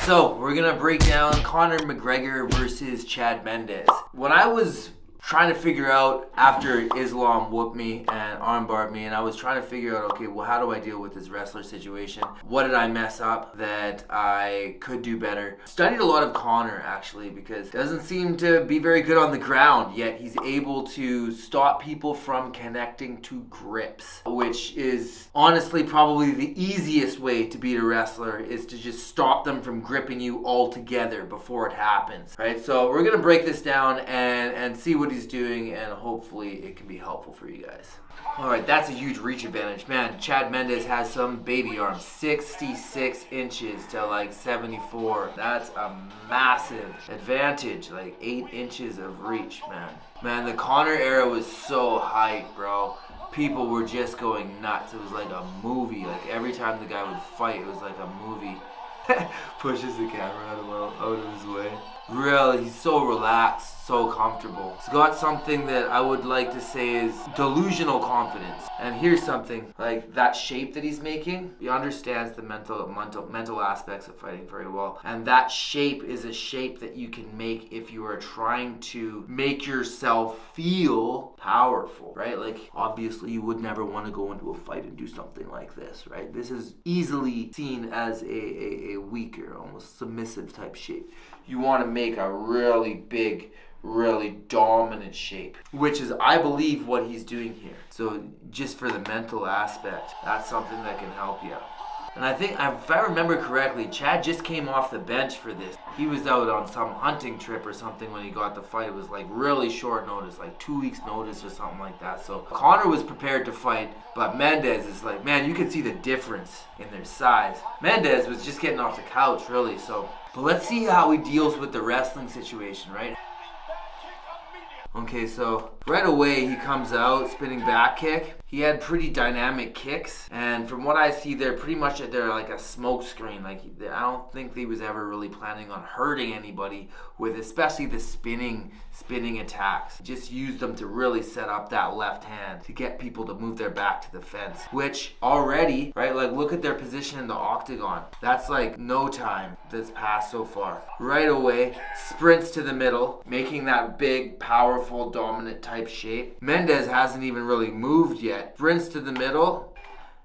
So we're gonna break down Conor McGregor versus Chad Mendes. When I was trying to figure out after Islam whooped me and armbarred me, and I was trying to figure out, okay, well, how do I deal with this wrestler situation? What did I mess up that I could do better? Studied a lot of Conor, actually, because he doesn't seem to be very good on the ground, yet he's able to stop people from connecting to grips, which is honestly probably the easiest way to beat a wrestler, is to just stop them from gripping you altogether before it happens, right? So we're gonna break this down and see what he's doing, and hopefully it can be helpful for you guys. Alright, that's a huge reach advantage. Man, Chad Mendes has some baby arms. 66 inches to like 74. That's a massive advantage. Like 8 inches of reach, man. Man, the Conor era was so hype, bro. People were just going nuts. It was like a movie. Like every time the guy would fight, it was like a movie. Pushes the camera out of his way. Really, he's so relaxed, so comfortable. He's got something that I would like to say is delusional confidence. And here's something, like that shape that he's making, he understands the mental aspects of fighting very well. And that shape is a shape that you can make if you are trying to make yourself feel powerful, right? Like, obviously you would never want to go into a fight and do something like this, right? This is easily seen as a weaker, almost submissive type shape. You want to make a really big, really dominant shape, which is, I believe, what he's doing here. So just for the mental aspect, that's something that can help you. And I think, if I remember correctly, Chad just came off the bench for this. He was out on some hunting trip or something when he got the fight. It was like really short notice, like 2 weeks notice or something like that. So Conor was prepared to fight, but Mendes is like, man, you can see the difference in their size. Mendes was just getting off the couch, really. So, but let's see how he deals with the wrestling situation, right? Okay, so right away he comes out, spinning back kick. He had pretty dynamic kicks, and from what I see, they're like a smoke screen. Like, I don't think he was ever really planning on hurting anybody with, especially the spinning attacks. Just used them to really set up that left hand to get people to move their back to the fence, which already, right, like look at their position in the octagon. That's like no time that's passed so far. Right away, sprints to the middle, making that big, powerful, dominant type shape. Mendes hasn't even really moved yet. Sprints to the middle,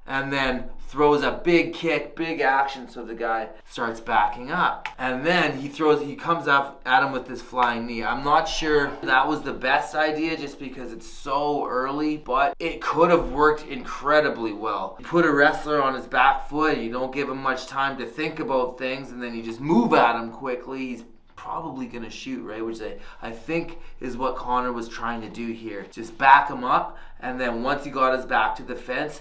and then throws a big kick, big action, so the guy starts backing up. And then he comes up at him with this flying knee. I'm not sure that was the best idea just because it's so early, but it could have worked incredibly well. You put a wrestler on his back foot, you don't give him much time to think about things, and then you just move at him quickly. He's probably gonna shoot, right? Which I think is what Conor was trying to do here. Just back him up, and then once he got his back to the fence,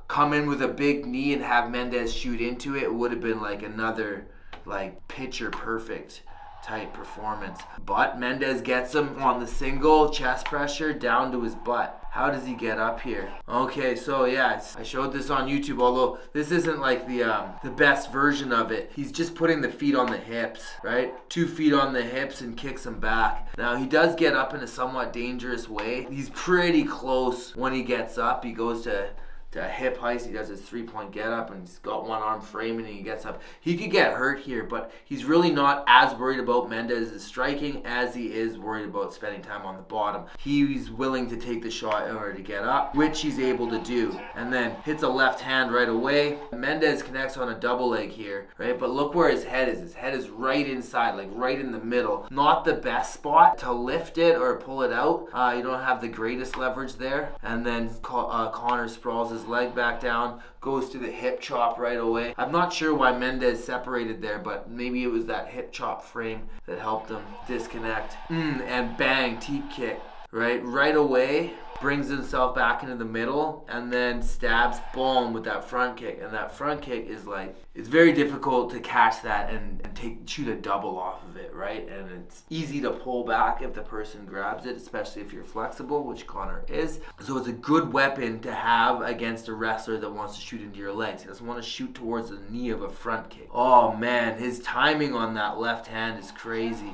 come in with a big knee and have Mendes shoot into it. It would have been like another like picture perfect type performance. But Mendes gets him on the single chest pressure down to his butt. How does he get up here? Okay, so yeah, I showed this on YouTube, although this isn't like the best version of it. He's just putting the feet on the hips, right? 2 feet on the hips and kicks him back. Now, he does get up in a somewhat dangerous way. He's pretty close when he gets up. He goes to hip heist. He does his 3-point get up, and he's got one arm framing, and he gets up. He could get hurt here, but he's really not as worried about Mendes' striking as he is worried about spending time on the bottom. He's willing to take the shot in order to get up, which he's able to do, and then hits a left hand right away. Mendes connects on a double leg here, right? But look where his head is. His head is right inside, like right in the middle. Not the best spot to lift it or pull it out. You don't have the greatest leverage there. And then Conor sprawls his leg back down, goes to the hip chop right away. I'm not sure why Mendes separated there, but maybe it was that hip chop frame that helped him disconnect. And bang, teep kick, right away. Brings himself back into the middle and then stabs, boom, with that front kick. And that front kick is like, it's very difficult to catch that and shoot a double off of it, right? And it's easy to pull back if the person grabs it, especially if you're flexible, which Conor is. So it's a good weapon to have against a wrestler that wants to shoot into your legs. He doesn't want to shoot towards the knee of a front kick. Oh man, his timing on that left hand is crazy.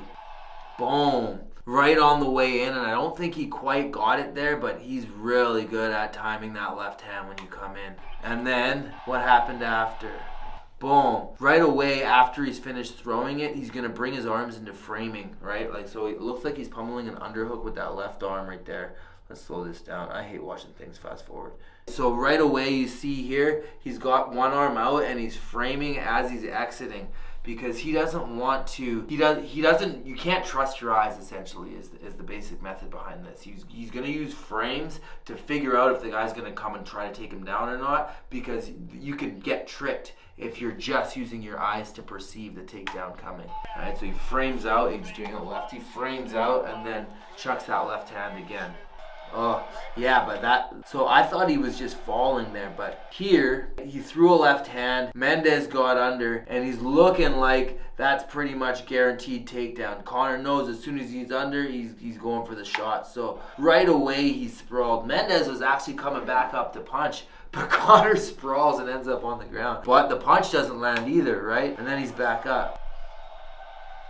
Boom. Right on the way in, and I don't think he quite got it there, but he's really good at timing that left hand when you come in. And then, what happened after? Boom. Right away after he's finished throwing it, he's going to bring his arms into framing, right? Like, so it looks like he's pummeling an underhook with that left arm right there. Let's slow this down. I hate watching things fast forward. So right away you see here, he's got one arm out and he's framing as he's exiting, because he doesn't want to, you can't trust your eyes, essentially, is the basic method behind this. He's going to use frames to figure out if the guy's going to come and try to take him down or not, because you can get tricked if you're just using your eyes to perceive the takedown coming. Alright, so he frames out, he's doing a left, he frames out and then chucks that left hand again. Oh, yeah, but so I thought he was just falling there, but here, he threw a left hand, Mendes got under, and he's looking like that's pretty much guaranteed takedown. Conor knows as soon as he's under, he's going for the shot. So right away, he sprawled. Mendes was actually coming back up to punch, but Conor sprawls and ends up on the ground. But the punch doesn't land either, right? And then he's back up.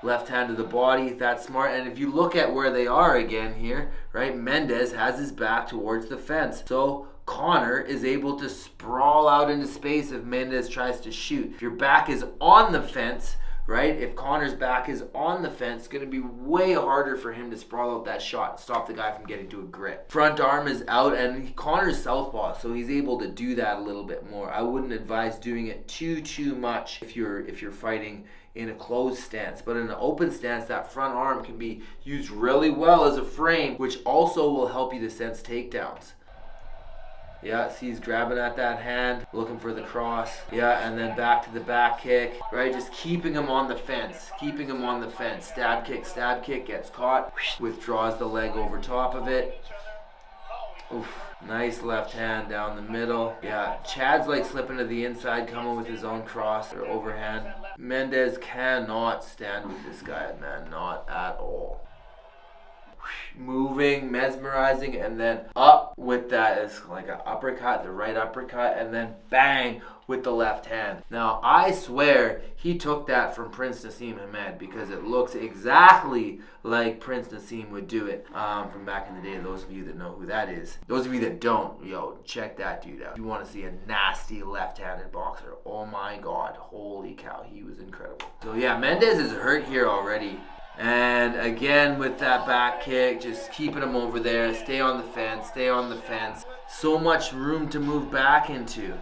Left hand to the body, that's smart. And if you look at where they are again here, right, Mendes has his back towards the fence. So Conor is able to sprawl out into space if Mendes tries to shoot. If your back is on the fence, right, if Conor's back is on the fence, it's going to be way harder for him to sprawl out that shot and stop the guy from getting to a grip. Front arm is out, and Conor's southpaw, so he's able to do that a little bit more. I wouldn't advise doing it too much if you're fighting in a closed stance, but in an open stance, that front arm can be used really well as a frame, which also will help you to sense takedowns. Yeah, see, he's grabbing at that hand, looking for the cross. Yeah, and then back to the back kick, right? Just keeping him on the fence, keeping him on the fence. Stab kick, gets caught, withdraws the leg over top of it. Oof. Nice left hand down the middle. Yeah, Chad's like slipping to the inside, coming with his own cross or overhand. Mendes cannot stand with this guy, man, not at all. Moving, mesmerizing, and then up with that. It's like an uppercut, the right uppercut, and then bang with the left hand. Now, I swear he took that from Prince Nassim Hamed, because it looks exactly like Prince Nassim would do it from back in the day. Those of you that know who that is. Those of you that don't, yo, check that dude out. If you want to see a nasty left-handed boxer, oh my God, holy cow, he was incredible. So yeah, Mendes is hurt here already. And again with that back kick, just keeping him over there. Stay on the fence, stay on the fence. So much room to move back into.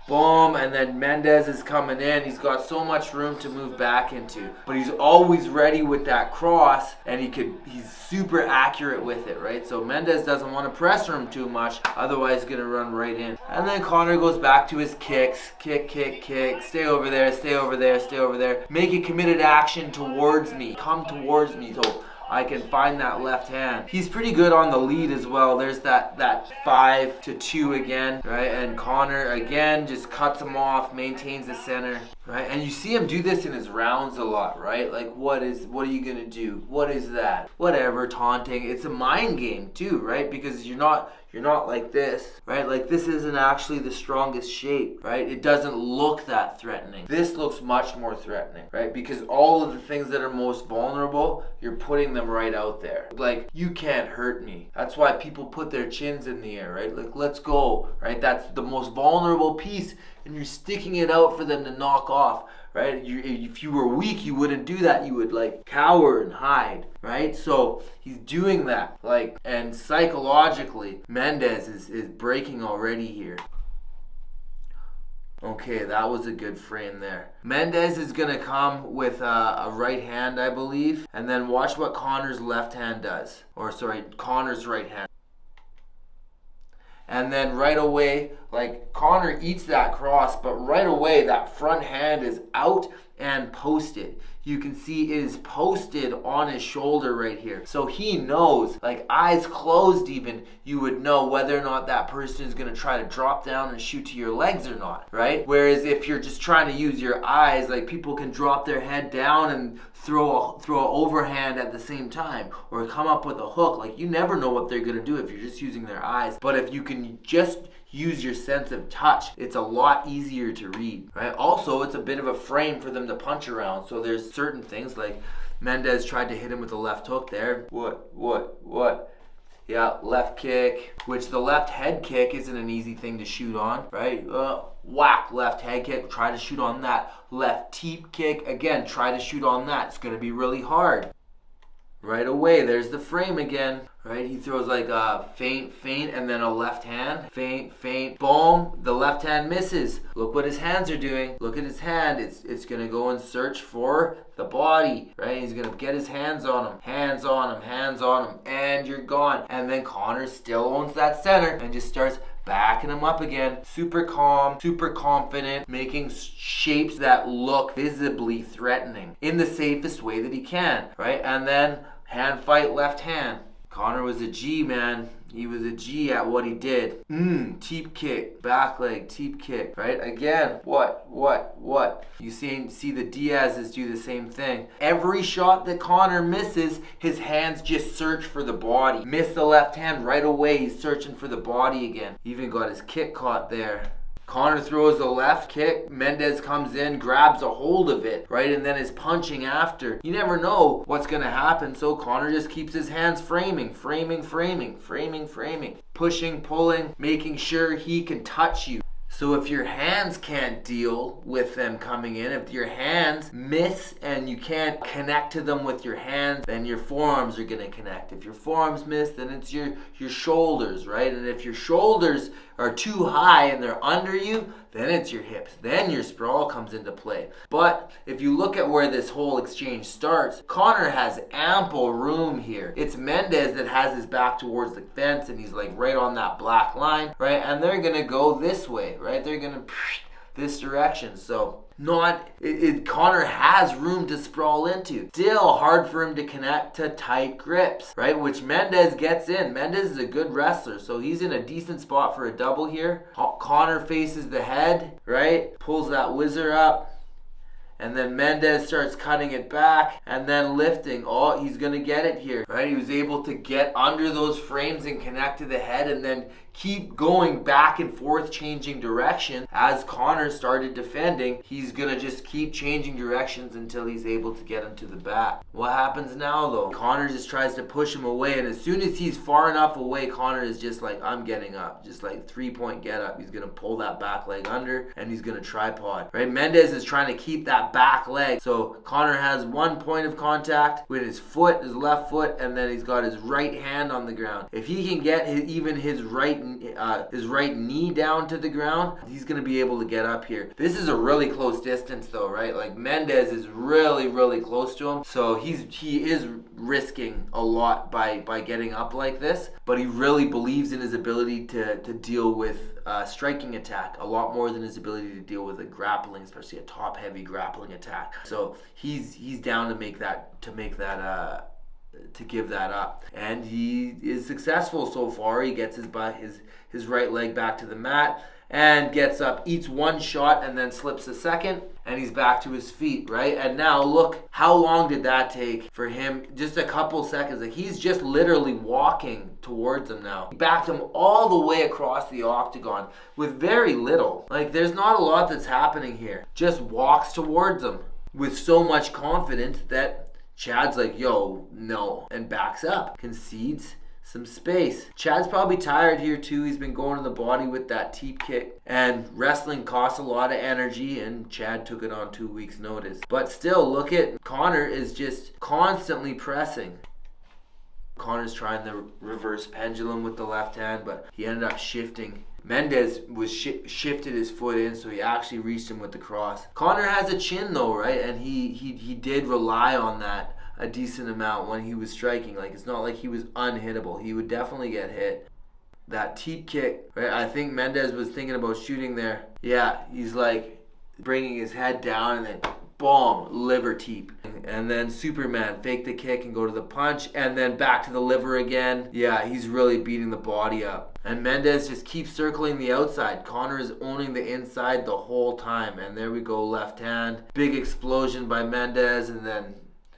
Boom, and then Mendes is coming in. He's got so much room to move back into. But he's always ready with that cross, and he's super accurate with it, right? So Mendes doesn't want to pressure him too much, otherwise he's going to run right in. And then Conor goes back to his kicks. Kick. Stay over there, stay over there, stay over there. Make a committed action towards me. Come towards me so I can find that left hand. He's pretty good on the lead as well. There's that 5-2 again, right? And Conor again just cuts him off, maintains the center, right? And you see him do this in his rounds a lot, right? Like, what are you gonna do? What is that? Whatever, taunting. It's a mind game too, right? Because you're not like this, right? Like, this isn't actually the strongest shape, right? It doesn't look that threatening. This looks much more threatening, right? Because all of the things that are most vulnerable, you're putting them right out there. Like, you can't hurt me. That's why people put their chins in the air, right? Like, let's go, right? That's the most vulnerable piece, and you're sticking it out for them to knock off, right? If you were weak, you wouldn't do that. You would like cower and hide, right? So he's doing that, like, and psychologically, Mendes is breaking already here. Okay, that was a good frame there. Mendes is going to come with a right hand, I believe, and then watch what Conor's left hand does. Or sorry, Conor's right hand. And then right away, like, Conor eats that cross, but right away that front hand is out and posted. You can see it is posted on his shoulder right here. So he knows, like, eyes closed even, you would know whether or not that person is going to try to drop down and shoot to your legs or not, right? Whereas if you're just trying to use your eyes, like, people can drop their head down and throw a overhand at the same time, or come up with a hook. Like, you never know what they're going to do if you're just using their eyes. But if you can just use your sense of touch, it's a lot easier to read, right? Also, it's a bit of a frame for them to punch around. So there's certain things, like Mendes tried to hit him with a left hook there. What? Yeah, left kick, which the left head kick isn't an easy thing to shoot on, right? Whack, left head kick, try to shoot on that. Left teep kick, again, try to shoot on that. It's going to be really hard. Right away, there's the frame again, right? He throws like a feint, and then a left hand. Feint, boom. The left hand misses. Look what his hands are doing. Look at his hand. It's going to go and search for the body, right? He's going to get his hands on him. Hands on him, and you're gone. And then Conor still owns that center and just starts backing him up again. Super calm, super confident, making shapes that look visibly threatening in the safest way that he can, right? And then hand fight, left hand. Conor was a G, man. He was a G at what he did. Teep kick, back leg, teep kick, right? Again, what? You see the Diaz's do the same thing. Every shot that Conor misses, his hands just search for the body. Miss the left hand right away, he's searching for the body again. Even got his kick caught there. Conor throws the left kick, Mendes comes in, grabs a hold of it, right, and then is punching after. You never know what's going to happen, so Conor just keeps his hands framing, pushing, pulling, making sure he can touch you. So if your hands can't deal with them coming in, if your hands miss and you can't connect to them with your hands, then your forearms are going to connect. If your forearms miss, then it's your shoulders, right? And if your shoulders are too high and they're under you, then it's your hips. Then your sprawl comes into play. But if you look at where this whole exchange starts, Conor has ample room here. It's Mendes that has his back towards the fence and he's like right on that black line, right? And they're going to go this way, right? They're going to this direction. So Conor has room to sprawl into. Still hard for him to connect to tight grips, right? Which Mendes gets in. Mendes is a good wrestler, so he's in a decent spot for a double here. Conor faces the head, right? Pulls that whizzer up. And then Mendes starts cutting it back and then lifting. Oh, he's going to get it here, right? He was able to get under those frames and connect to the head and then keep going back and forth, changing direction. As Conor started defending, he's going to just keep changing directions until he's able to get him to the back. What happens now, though? Conor just tries to push him away, and as soon as he's far enough away, Conor is just like, I'm getting up. Just like 3-point get up. He's going to pull that back leg under, and he's going to tripod, right? Mendes is trying to keep that back leg. So Conor has 1 point of contact with his foot, his left foot, and then he's got his right hand on the ground. If he can get his right knee down to the ground, he's going to be able to get up here. This is a really close distance though, right? Like Mendes is really, really close to him. So he is risking a lot by getting up like this, but he really believes in his ability to deal with striking attack a lot more than his ability to deal with a grappling, especially a top heavy grappling attack. So he's down to give that up, and he is successful so far. He gets his right leg back to the mat and gets up, eats one shot and then slips a second, and he's back to his feet, right? And now look, how long did that take for him? Just a couple seconds. Like, he's just literally walking towards him now. He backed him all the way across the octagon with very little. Like, there's not a lot that's happening here. Just walks towards him with so much confidence that Chad's like, yo, no, and backs up, concedes some space. Chad's probably tired here too. He's been going to the body with that teep kick, and wrestling costs a lot of energy, and Chad took it on 2 weeks notice. But still, look at Conor is just constantly pressing. Conor's trying the reverse pendulum with the left hand, but he ended up shifting. Mendes was shifted his foot in, so he actually reached him with the cross. Conor has a chin though, right? And he did rely on that a decent amount when he was striking. Like, it's not like he was unhittable. He would definitely get hit. That teep kick, right? I think Mendes was thinking about shooting there. Yeah, he's like bringing his head down and then boom, liver teep. And then Superman, fake the kick and go to the punch, and then back to the liver again. Yeah, he's really beating the body up. And Mendes just keeps circling the outside. Conor is owning the inside the whole time. And there we go, left hand. Big explosion by Mendes, and then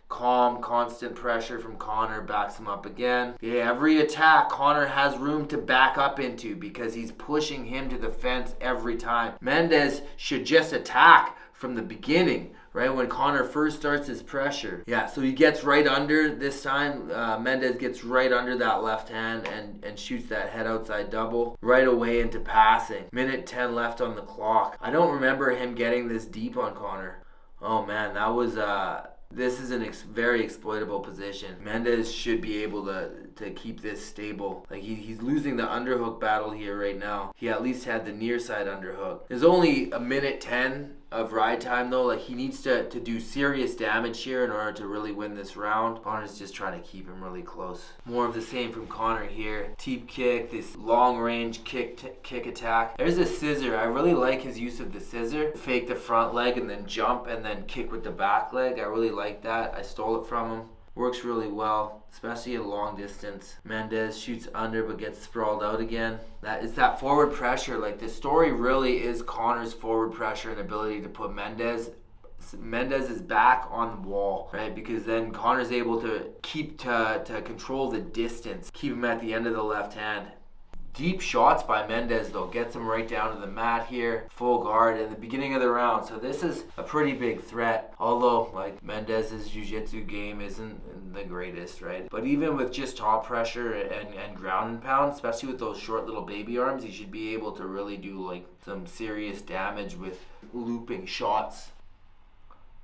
calm, constant pressure from Conor backs him up again. Yeah, every attack Conor has room to back up into because he's pushing him to the fence every time. Mendes should just attack from the beginning, right? When Conor first starts his pressure. Yeah, so he gets right under this time. Mendes gets right under that left hand and shoots that head outside double right away into passing. Minute 10 left on the clock. I don't remember him getting this deep on Conor. Oh man, that was this is a very exploitable position. Mendes should be able to keep this stable. Like he's losing the underhook battle here right now. He at least had the near side underhook. There's only a minute 10 of ride time though. Like he needs to do serious damage here in order to really win this round. Conor's just trying to keep him really close. More of the same from Conor here. Teep kick, this long range kick attack. There's a scissor. I really like his use of the scissor. Fake the front leg and then jump and then kick with the back leg. I really like that. I stole it from him. Works really well, especially at long distance. Mendes shoots under but gets sprawled out again. It's that forward pressure. Like the story really is Conor's forward pressure and ability to put Mendes is back on the wall, right? Because then Conor's able to keep to control the distance, keep him at the end of the left hand. Deep shots by Mendes though, gets him right down to the mat here, full guard in the beginning of the round. So this is a pretty big threat, although like Mendes' jiu-jitsu game isn't the greatest, right? But even with just top pressure and ground and pound, especially with those short little baby arms, he should be able to really do like some serious damage with looping shots.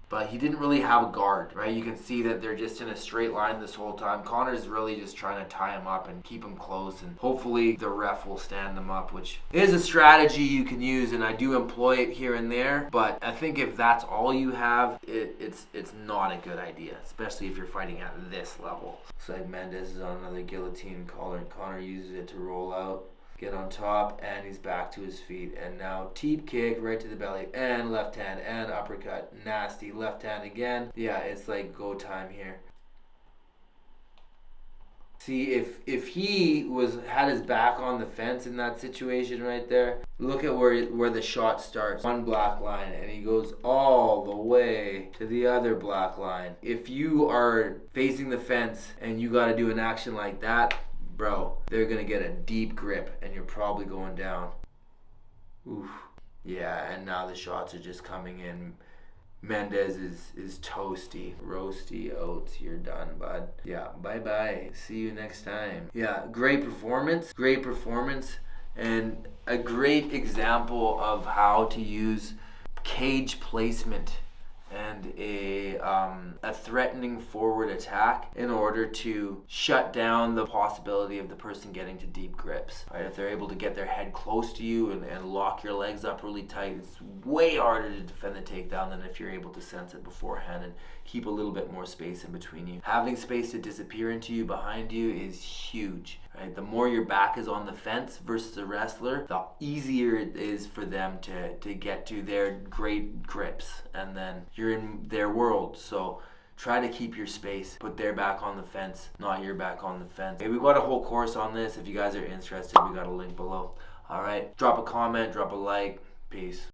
But he didn't really have a guard, right? You can see that they're just in a straight line this whole time. Conor's really just trying to tie him up and keep him close, and hopefully the ref will stand them up, which is a strategy you can use, and I do employ it here and there. But I think if that's all you have, it's not a good idea, especially if you're fighting at this level. Looks like Mendes is on another guillotine collar, and Conor uses it to roll out. Get on top, and he's back to his feet. And now teep kick right to the belly, and left hand, and uppercut. Nasty left hand again. Yeah, it's like go time here. See, if he had his back on the fence in that situation right there, look at where the shot starts. One black line, and he goes all the way to the other black line. If you are facing the fence and you got to do an action like that, bro, they're gonna get a deep grip and you're probably going down. Oof. Yeah, and now the shots are just coming in. Mendes is toasty, roasty oats. You're done, bud. Yeah, bye-bye. See you next time. Yeah, great performance, and a great example of how to use cage placement and a threatening forward attack in order to shut down the possibility of the person getting to deep grips. Right? If they're able to get their head close to you and lock your legs up really tight, it's way harder to defend the takedown than if you're able to sense it beforehand and keep a little bit more space in between you. Having space to disappear into you behind you is huge. Right? The more your back is on the fence versus a wrestler, the easier it is for them to get to their great grips, and then you're in their world. So try to keep your space, put their back on the fence, not your back on the fence. Okay, we've got a whole course on this. If you guys are interested, we got a link below. All right, drop a comment, drop a like. Peace.